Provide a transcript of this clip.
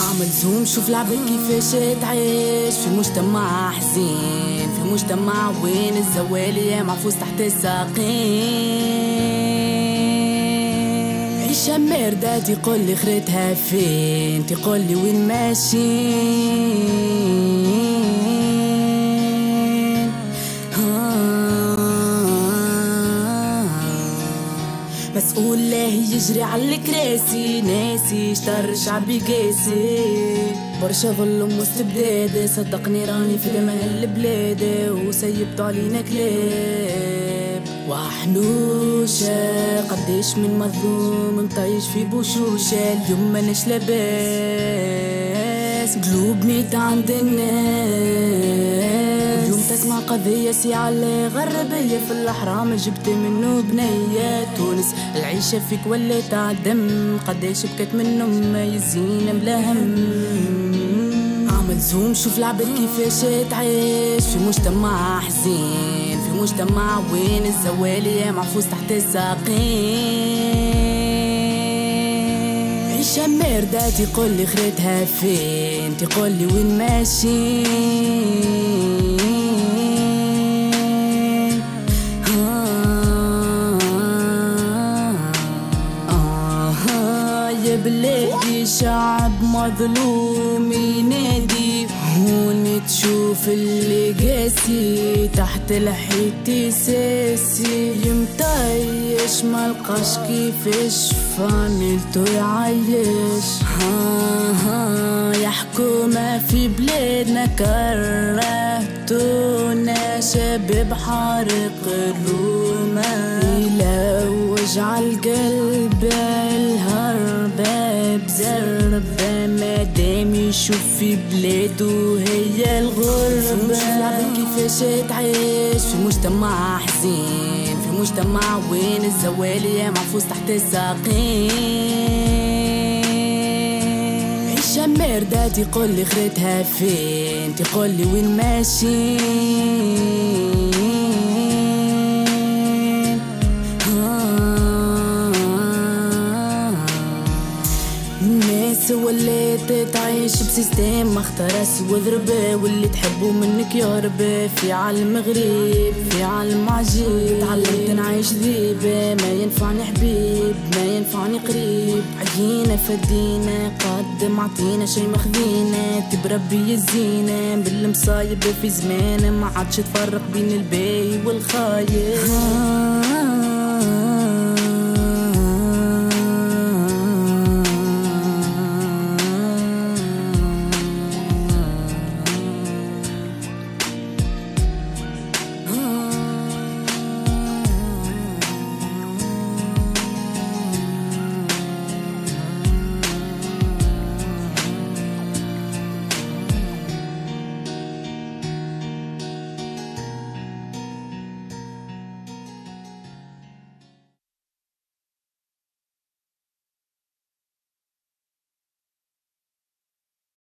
اعمل زوم شوف لعبك كيفاش تعيش في مجتمع حزين، في مجتمع وين الزوالية معفوس تحت الساقين. عيشة ماردة تقولي خريتها فين، تقولي وين ماشيين. مسؤول لاهي يجري على الكراسي، ناسي اشتر شعبي قاسي. برشا ظلم واستبداد، صدقني راني في دم هالبلاد وسيبتو علينا كلاب وحنوشة. قديش من مظلوم مطيش في بوشوشة، اليوم مناش لاباس قلوب ميت عند الناس. اليوم تسمع قضية سيعة غربية في الحرام جبت منه بنية تونس. العيشة فيك ولات عالدم، قديش بكت منهم ما يزين بلا هم. اعمل زوم شوف لعبك كيفاش تعيش في مجتمع حزين، في مجتمع وين الزوالية معفوس تحت الساقين. عيشة ماردة تقولي خريتها فين، تقولي وين ماشيين. يا بلادي شعب مظلوم ينادي، هون تشوف اللي قاسي تحت الحيط ساسي. يمطيش ملقاش كيفاش فاميلتو يعيش. يا حكومة في بلادنا كرهتونا، شباب حارق الرومة يلوج عالقلب الهربة بزربة. مادام يشوف في بلادو هي الغربة. شوف لعبك كيفاش تعيش في مجتمع حزين، في مجتمع وين الزوالية معفوس تحت الساقين. عيشة ماردة تقولي خريتها فين، تقولي وين ماشيين. الناس ولات تعيش بسيستم مخترس وضربة، واللي تحبه منك يهرب. في عالم غريب في عالم عجيب، تعلمت نعيش ذيبة. ما ينفعني حبيب ما ينفعني قريب، عجينا فدينا قدم عطينا شي مخذينا. تبربي الزينة بالمصايب في زمان، ما عادش تفرق بين الباهي والخايب.